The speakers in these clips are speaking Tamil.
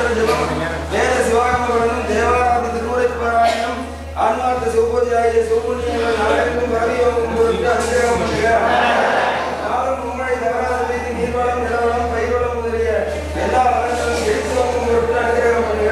வேத சிவாகமங்களும் தேவாராத திருமுறை பாராயணம் ஆன்மார்த்த சிவபூஜை ஆகிய சிவபுண்ணியங்கள் நாடகம் பரவியோகம் பொருட்டு அனுகிரகம் பண்ணுக. நாளும் உங்களை தவறாத மீது நீர்வளம் நிலவளம் பயிர்வளம் முதலிய எல்லா வளங்களும் எழுத்துவங்கும் பொருட்டு அனுகிரகம் பண்ணுக.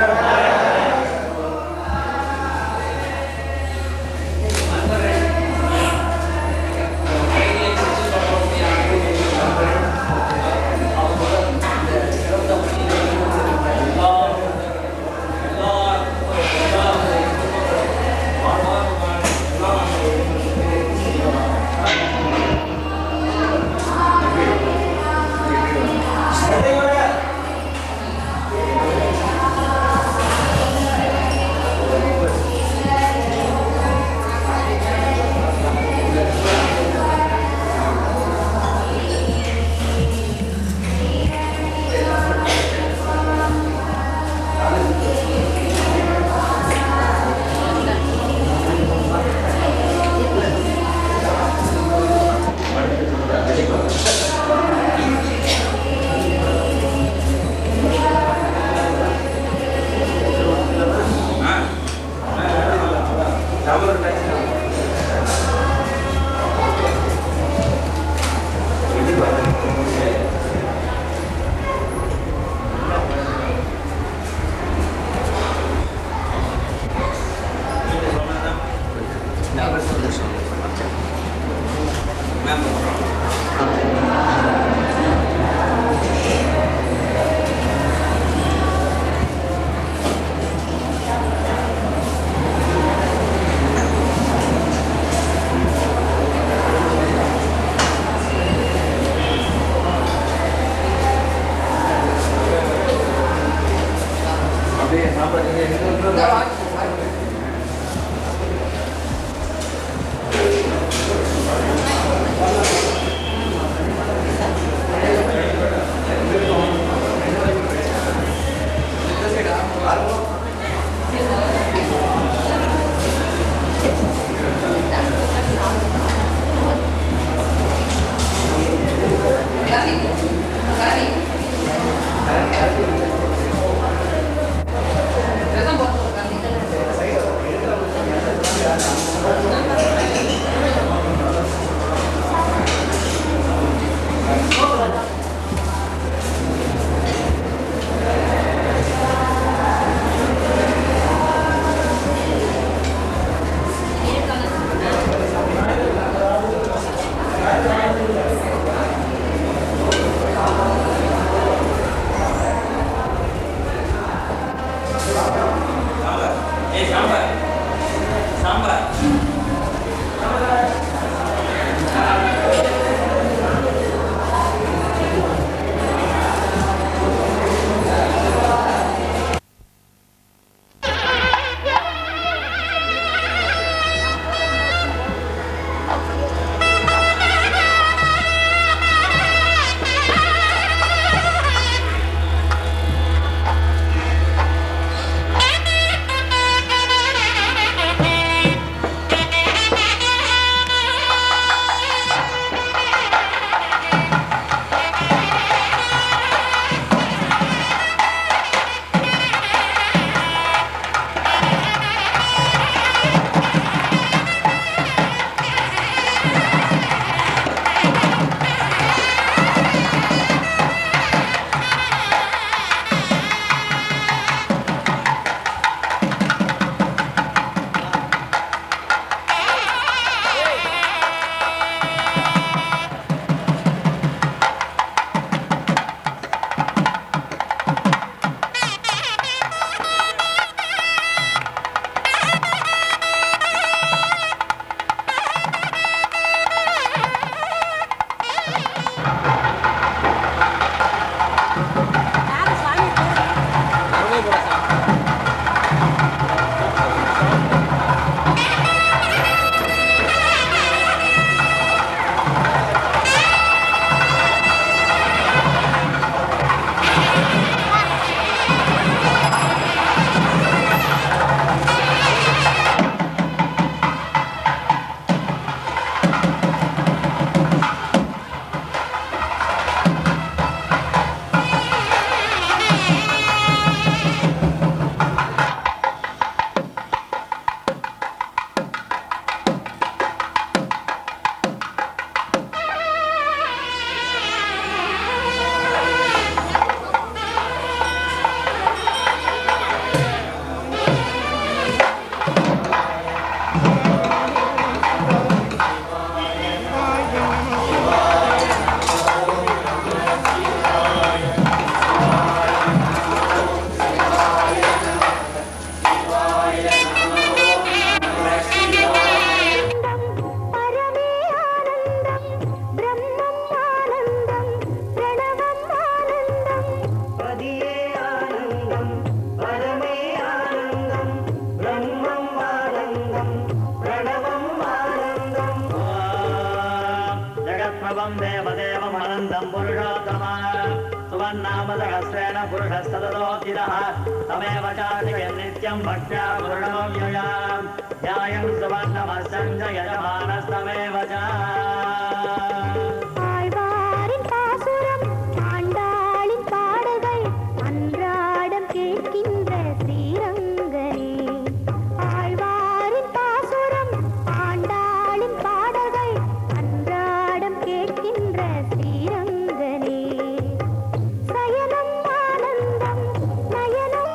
Gracias. नामसहस्रेण पुरुषस्तदोतिरः तमेव चातिके नित्यं भक्त्या पूर्णो व्ययाम् ध्यायं सुवर्णमस्सञ्च यजमानस्तमेव च ஆழ்வாரின் பாசுரம் ஆண்டாளின் பாடல்கள் அன்றாடம் கேட்கின்ற ஸ்ரீரங்கனே ஆழ்வாரின் பாசுரம் ஆண்டாளின் பாடல்கள் அன்றாடம் கேட்கின்ற ஸ்ரீரங்கனே சயனம் ஆனந்தம் நயனம்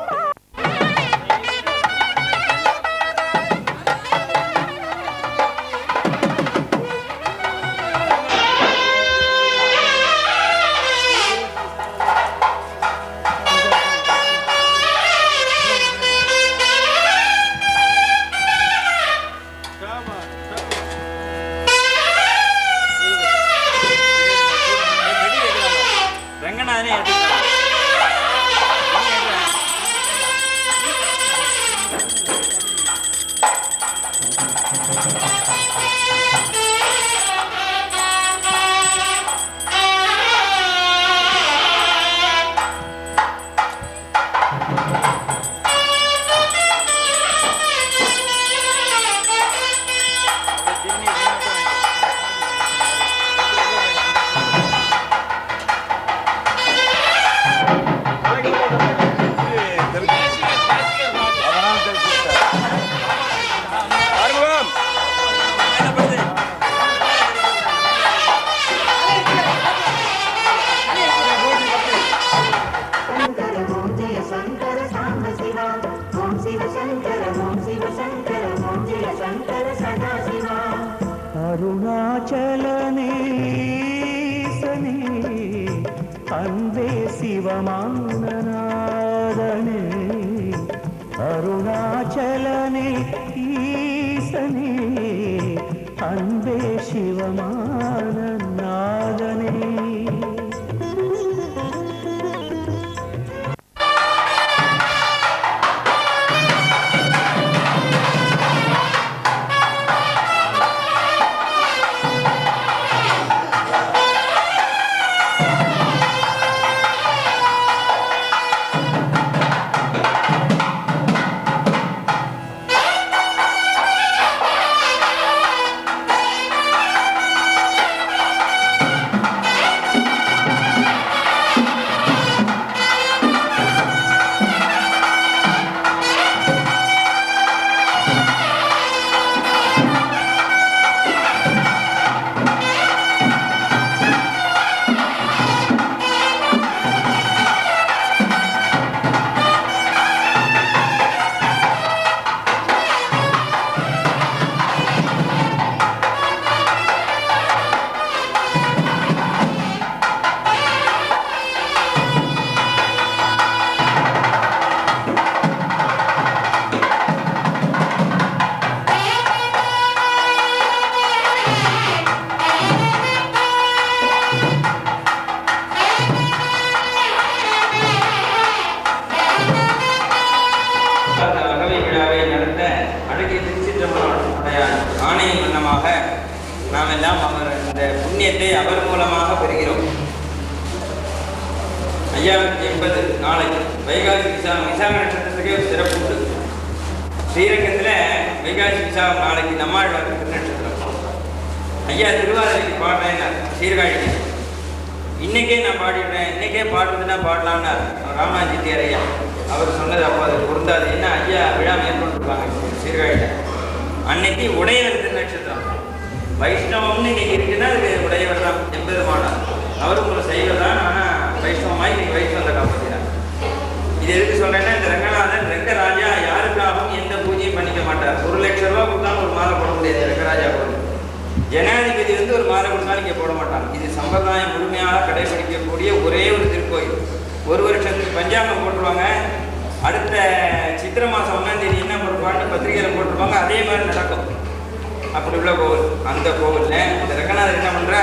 அருணாச்சலனே அன்பே சிவமானநாதனே அருணாச்சலனே ஈசனே அன்பே சிவமானநாதனே நாம் எல்லாம் அவர் இந்த புண்ணியத்தை அவர் மூலமாக பெறுகிறோம். 5080 நாளைக்கு வைகாசி விசாக நட்சத்திரத்துக்கே ஒரு சிறப்பு உண்டு. ஸ்ரீரங்கத்தில் வைகாசி விசாகம் நாளைக்கு நம்மாழ்வார் நட்சத்திரம். ஐயா திருவாதிரைக்கு பாடுறேன்னா சீர்காழி இன்னைக்கே நான் பாடிடுறேன், இன்னைக்கே பாடுறதுன்னா பாடலான்னு ராமாஜித்தியார் ஐயா அவர் சொன்னது. அப்போ அது பொருந்தாது. ஏன்னா ஐயா விழா மேற்கொண்டிருப்பாங்க சீர்காழியில். அன்னைக்கு உடையவர் திருநட்சத்திரம். வைஷ்ணவம்னு இன்னைக்கு இருக்குன்னா அது உடையவர் தான் எம்பெருமானார். அவரும் ஒரு சைவர் தான், ஆனால் வைஷ்ணவமாக இன்னைக்கு வைஷ்ணவத்தை காப்பாற்றினார். இது எதுக்கு சொல்கிறேன்னா, இந்த ரங்கநாதன் ரங்கராஜா யாருக்காகவும் எந்த பூஜையும் பண்ணிக்க மாட்டார். 1 லட்சம் ரூபா கொடுத்தாலும் ஒரு மாலை போட முடியாது ரங்கராஜா போட. ஜனாதிபதி ஒரு மாலை கொடுத்தாலும் இங்கே போட மாட்டாங்க. இது சம்பிரதாயம் முழுமையாக கடைபிடிக்கக்கூடிய ஒரே ஒரு திருக்கோயில். ஒரு வருஷத்துக்கு பஞ்சாங்கம் போட்டுருவாங்க. அடுத்த சித்திரை மாதம் 1ஆம் தேதி என்ன போட்டுருவாங்கன்னு பத்திரிகையில் போட்டுருவாங்க. அதே மாதிரி நடக்கும். அப்படி உள்ள கோவில். அந்த கோவிலில் இந்த ரங்கநாதர் என்ன பண்ணுற,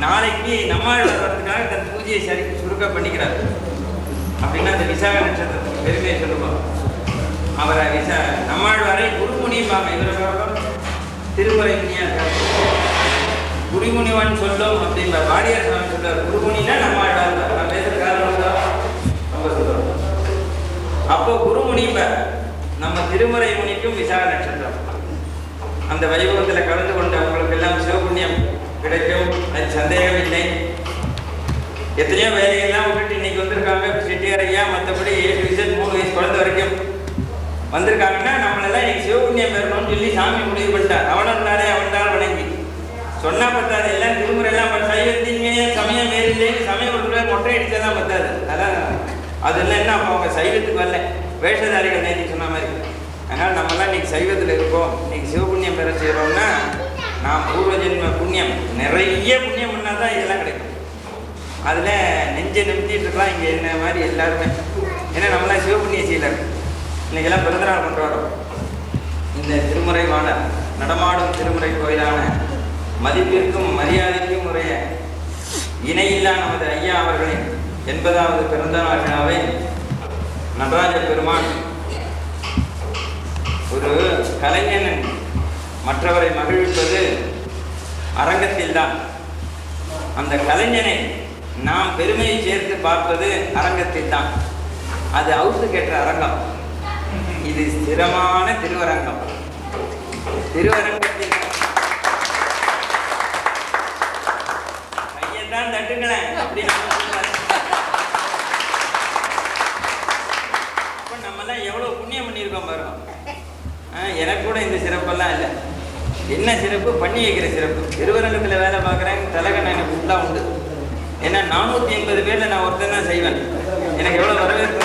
நாளைக்கு நம்மாழ்வார் வர்றதுக்காக தன் பூஜையை சுருக்க பண்ணிக்கிறார். அப்படின்னா அந்த விசாக நட்சத்திரத்துக்கு பெருமையை சொல்லுவோம். அவரை நம்மாழ்வாரை குருமுனிப்பாங்க. இவரை திருமுறை குருமுனிவான் சொல்லும் அப்படின்ற வாடியார் சாமி சொல்றார். குருமுனின்னா நம்மாழ்வார். நான் பேசுகிற காரணம் திருமுறை முனிக்கும் விசாக நட்சத்திரம். அந்த வைபவத்தில் கலந்து கொண்ட அவங்களுக்கெல்லாம் சிவபுண்ணியம் கிடைக்கும், அது சந்தேகம் இல்லை. எத்தனையோ வேலைகள்லாம் விட்டுட்டு இன்னைக்கு வந்திருக்காங்க. செட்டியார் ஐயா மற்றபடி 7 வயசு 3 வயசு குழந்தை வரைக்கும் வந்திருக்காங்கன்னா நம்மளெல்லாம் இன்னைக்கு சிவபுண்ணியம் பெறணும்னு சொல்லி சாமி முடிவு பண்ணிட்டார். அவனாலே அவன்தான் வணங்கி சொன்னா பத்தாது. எல்லாம் திருமுறையெல்லாம் சைவத்தின் சமயம் வேறில்லைன்னு சமயம் ஒரு மொட்டை அடிச்சாதான் பத்தாது. அதான் அதெல்லாம் என்ன அப்போ அவங்க சைவத்துக்கு வரல, வேஷதாரிகள் நேற்று சொன்ன மாதிரி. அதனால் நம்மலாம் இன்னைக்கு சைவத்தில் இருக்கோம், இன்னைக்கு சிவபுண்ணியம் பெற செய்கிறோம்னா நான் பூர்வ ஜென்ம புண்ணியம் நிறைய புண்ணியம் பண்ணால் தான் இதெல்லாம் கிடைக்கும். அதில் நெஞ்சை நிமித்திட்டு இருக்கலாம் இங்கே என்ன மாதிரி எல்லாருமே. ஏன்னா நம்மளாம் சிவபுண்ணிய சீலர். இன்றைக்கெல்லாம் பிறந்தநாள் கொண்டாடுறோம். இந்த திருமுறை வாழ நடமாடும் திருமுறை கோயிலான மதிப்பிற்கும் மரியாதைக்கும் உடைய இணையில்லா நமது ஐயா அவர்களின் 80வது பிறந்தநாள் விழாவை நடராஜ பெருமான் ஒரு கலைஞன் மற்றவரை மகிழ்விப்பது அரங்கத்தில்தான். அந்த கலைஞனை நாம் பெருமையை சேர்த்து பார்ப்பது அரங்கத்தில் தான். அது அவுத்து கேட்ட அரங்கம். இது ஸ்திரமான திருவரங்கம். திருவரங்கத்தில் கையத்தான் தட்டுங்களேன் அப்படி அப்போ நம்மெல்லாம் எவ்வளோ புண்ணியம் பண்ணியிருக்கோம் பாருங்க. எனக்கு கூட இந்த சிறப்பெல்லாம் இல்லை. என்ன சிறப்பு? பண்ணி வைக்கிற சிறப்பு. திருவரங்கத்தில் வேலை பார்க்குறேன், தலகன் எனக்கு ஃபுல்லாக உண்டு. ஏன்னா 480 பேரில் நான் ஒருத்தன் தான் செய்வேன். எனக்கு எவ்வளோ வரவேற்பு.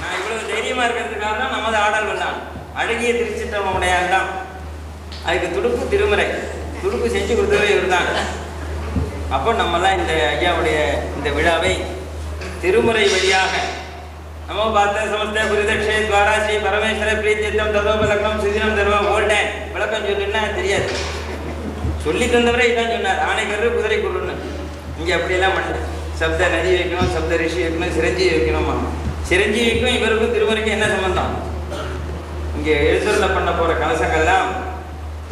நான் இவ்வளோ தைரியமாக இருக்கிறதுக்காக தான் நமது ஆடல்கள் தான். அழகிய திருச்சிற்றம்பலமுடையான் தான். அதுக்கு துடுப்பு திருமுறை, துடுப்பு செஞ்சு கொடுத்ததே இவர் தான். அப்போ நம்மெல்லாம் இந்த ஐயாவுடைய இந்த விழாவை திருமுறை வழியாக நம்ம பார்த்த சமஸ்த புரிதக்ஷே துவாரா ஸ்ரீ பரமேஸ்வர பிரீத்தியம் ததோபலக்கம் சுதினம் தர்வா ஓல்டேன் விளக்கம் சொல்லுன்னா தெரியாது. சொல்லி தந்தவரே இதான் சொன்னார். ஆணைக்கரு குதிரை குருன்னு. இங்கே அப்படியெல்லாம் பண்ணல. சப்த நதி வைக்கணும், சப்த ரிஷி வைக்கணும், சிரஞ்சீவி வைக்கணுமா. சிரஞ்சீவிக்கும் இவருக்கும் திருமுறைக்கும் என்ன சம்பந்தம்? இங்கே எழுத்துள்ள பண்ண போகிற கலசங்கள்லாம்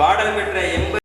பாடல் பெற்ற 80